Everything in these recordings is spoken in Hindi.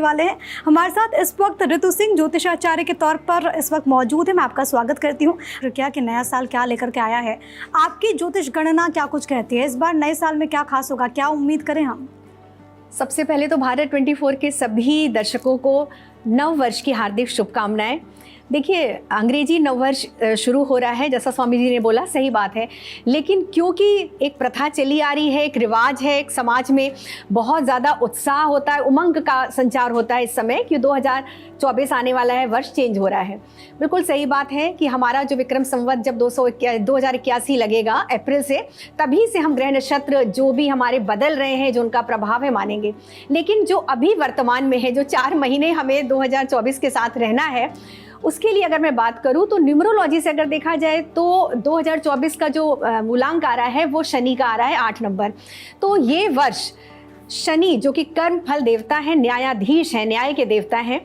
वाले हैं हमारे साथ इस वक्त ऋतु सिंह ज्योतिषाचार्य के तौर पर इस वक्त मौजूद है। मैं आपका स्वागत करती हूँ। क्या कि नया साल क्या लेकर के आया है, आपकी ज्योतिष गणना क्या कुछ कहती है, इस बार नए साल में क्या खास होगा, क्या उम्मीद करें हम? सबसे पहले तो भारत 24 के सभी दर्शकों को नव वर्ष की हार्दिक शुभकामनाएं। देखिए, अंग्रेजी नववर्ष शुरू हो रहा है, जैसा स्वामी जी ने बोला, सही बात है, लेकिन क्योंकि एक प्रथा चली आ रही है, एक रिवाज है, एक समाज में बहुत ज़्यादा उत्साह होता है, उमंग का संचार होता है इस समय कि 2024 आने वाला है, वर्ष चेंज हो रहा है। बिल्कुल सही बात है कि हमारा जो विक्रम संवत जब 2081 लगेगा अप्रैल से, तभी से हम ग्रह नक्षत्र जो भी हमारे बदल रहे हैं, जो उनका प्रभाव है, मानेंगे। लेकिन जो अभी वर्तमान में है, जो 4 महीने हमें 2024 के साथ रहना है, उसके लिए अगर मैं बात करूं तो न्यूमरोलॉजी से अगर देखा जाए तो 2024 का जो मूलांक आ रहा है वो शनि का आ रहा है 8 नंबर। तो ये वर्ष शनि जो कि कर्म फल देवता है, न्यायाधीश है, न्याय के देवता हैं,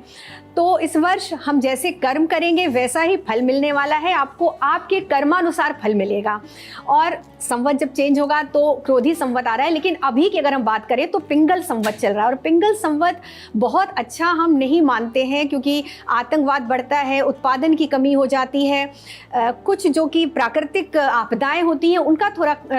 तो इस वर्ष हम जैसे कर्म करेंगे वैसा ही फल मिलने वाला है। आपको आपके कर्मानुसार फल मिलेगा। और संवत जब चेंज होगा तो क्रोधी संवत आ रहा है, लेकिन अभी की अगर हम बात करें तो पिंगल संवत चल रहा है। और पिंगल संवत बहुत अच्छा हम नहीं मानते हैं, क्योंकि आतंकवाद बढ़ता है, उत्पादन की कमी हो जाती है, कुछ जो कि प्राकृतिक आपदाएं होती हैं उनका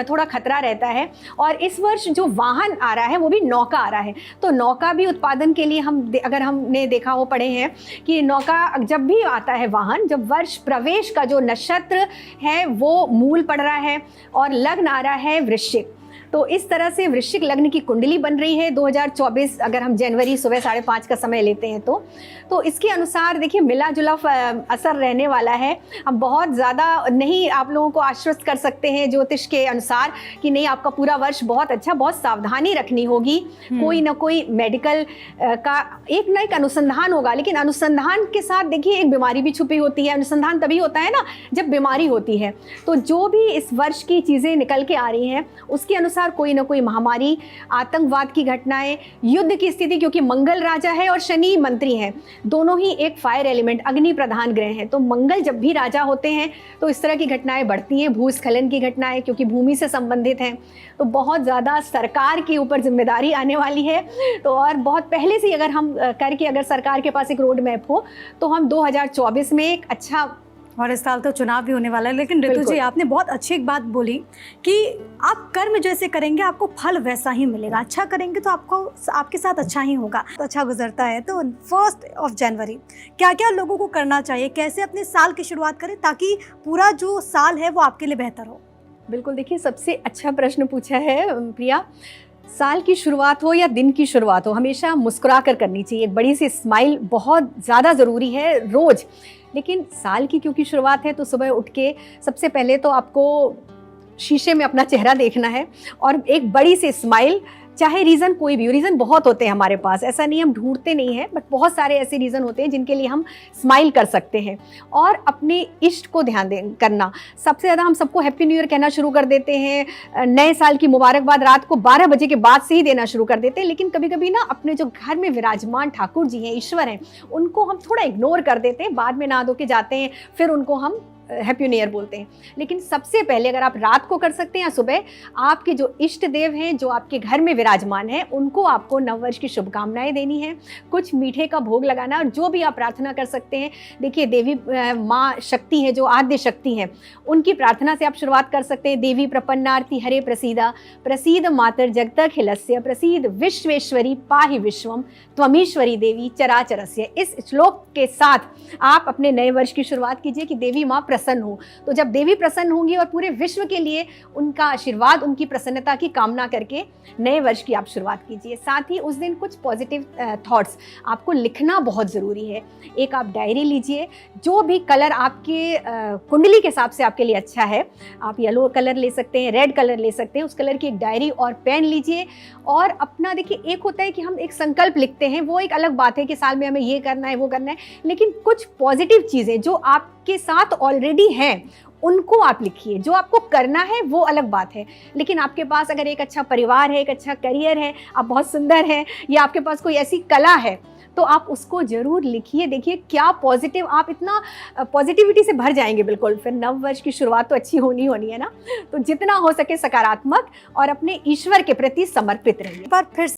थोड़ा खतरा रहता है। और इस वर्ष जो वाहन आ रहा है वो भी नौका आ रहा है, तो नौका भी उत्पादन के लिए अगर हमने देखा हो, पढ़े हैं कि नौका जब भी आता है वाहन, जब वर्ष प्रवेश का जो नक्षत्र है वो मूल पड़ रहा है और लग्न आ रहा है वृश्चिक, तो इस तरह से वृश्चिक लग्न की कुंडली बन रही है 2024, अगर हम जनवरी सुबह 5:30 का समय लेते हैं तो इसके अनुसार देखिए मिला जुला असर रहने वाला है। हम बहुत ज़्यादा नहीं आप लोगों को आश्वस्त कर सकते हैं ज्योतिष के अनुसार कि नहीं, आपका पूरा वर्ष बहुत अच्छा, बहुत सावधानी रखनी होगी। कोई ना कोई मेडिकल का एक ना एक अनुसंधान होगा, लेकिन अनुसंधान के साथ देखिए एक बीमारी भी छुपी होती है। अनुसंधान तभी होता है ना जब बीमारी होती है। तो जो भी इस वर्ष की चीज़ें निकल के आ रही हैं उसके अनुसार कोई ना कोई महामारी, आतंकवाद की घटनाएं, युद्ध की स्थिति, क्योंकि मंगल राजा है और शनि मंत्री हैं, दोनों ही एक फायर एलिमेंट, अग्नि प्रधान ग्रह हैं। तो मंगल जब भी राजा होते हैं तो इस तरह की घटनाएं बढ़ती हैं, भूस्खलन की घटनाएं, क्योंकि भूमि से संबंधित हैं। तो बहुत ज़्यादा सरकार के ऊपर जिम्मेदारी आने वाली है। तो और बहुत पहले से अगर हम करके अगर सरकार के पास एक रोड मैप हो तो हम 2024 में एक अच्छा, और इस साल तो चुनाव भी होने वाला है। लेकिन ऋतु जी, आपने बहुत अच्छी एक बात बोली कि आप कर्म जैसे करेंगे आपको फल वैसा ही मिलेगा। अच्छा करेंगे तो आपके साथ अच्छा ही होगा। तो अच्छा गुजरता है तो 1 जनवरी क्या क्या लोगों को करना चाहिए, कैसे अपने साल की शुरुआत करें ताकि पूरा जो साल है वो आपके लिए बेहतर हो? बिल्कुल, देखिए सबसे अच्छा प्रश्न पूछा है प्रिया। साल की शुरुआत हो या दिन की शुरुआत हो, हमेशा मुस्कुरा कर करनी चाहिए। एक बड़ी सी स्माइल बहुत ज़्यादा ज़रूरी है रोज़। लेकिन साल की क्योंकि शुरुआत है तो सुबह उठ के सबसे पहले तो आपको शीशे में अपना चेहरा देखना है और एक बड़ी सी स्माइल, चाहे रीज़न कोई भी हो। रीज़न बहुत होते हैं हमारे पास, ऐसा नहीं हम ढूंढते नहीं हैं, बट बहुत सारे ऐसे रीज़न होते हैं जिनके लिए हम स्माइल कर सकते हैं। और अपने इष्ट को ध्यान करना, सबसे ज़्यादा हम सबको हैप्पी न्यू ईयर कहना शुरू कर देते हैं, नए साल की मुबारकबाद रात को 12 बजे के बाद से ही देना शुरू कर देते हैं। लेकिन कभी कभी ना अपने जो घर में विराजमान ठाकुर जी हैं, ईश्वर हैं, उनको हम थोड़ा इग्नोर कर देते हैं, बाद में नहा धो के जाते हैं, फिर उनको हम हैप्पी न्यू ईयर बोलते हैं। लेकिन सबसे पहले अगर आप रात को कर सकते हैं या सुबह, आपके जो इष्ट देव हैं, जो आपके घर में विराजमान हैं, उनको आपको नववर्ष की शुभकामनाएं देनी है, कुछ मीठे का भोग लगाना, और जो भी आप प्रार्थना कर सकते हैं। देखिए देवी माँ शक्ति है, जो आद्य शक्ति हैं, उनकी प्रार्थना से आप शुरुआत कर सकते हैं। देवी प्रपन्नार्ति हरे प्रसीदा, प्रसीद मातर जगतखिलस्य, प्रसीद विश्वेश्वरी पाहि विश्वम, त्वमीश्वरी देवी चराचरस्य। इस श्लोक के साथ आप अपने नए वर्ष की शुरुआत कीजिए कि देवी माँ प्रसन्न हो। तो जब देवी प्रसन्न होंगी और पूरे विश्व के लिए उनका आशीर्वाद, उनकी प्रसन्नता की कामना करके नए वर्ष की आप शुरुआत कीजिए। साथ ही उस दिन कुछ पॉजिटिव थॉट्स आपको लिखना बहुत ज़रूरी है। एक आप डायरी लीजिए, जो भी कलर आपके कुंडली के हिसाब से आपके लिए अच्छा है, आप येलो कलर ले सकते हैं, रेड कलर ले सकते हैं, उस कलर की एक डायरी और पेन लीजिए। और अपना देखिए, एक होता है कि हम एक संकल्प लिखते हैं, वो एक अलग बात है कि साल में हमें ये करना है, वो करना है, लेकिन कुछ पॉजिटिव चीज़ें जो आपके साथ ऑलरेडी हैं उनको आप लिखिए। जो आपको करना है वो अलग बात है, लेकिन आपके पास अगर एक अच्छा परिवार है, एक अच्छा करियर है, आप बहुत सुंदर हैं, या आपके पास कोई ऐसी कला है, तो आप उसको ज़रूर लिखिए। देखिए क्या पॉजिटिव, आप इतना पॉजिटिविटी से भर जाएंगे बिल्कुल। फिर नव वर्ष की शुरुआत तो अच्छी होनी है ना, तो जितना हो सके सकारात्मक और अपने ईश्वर के प्रति समर्पित रहिए। पर फिर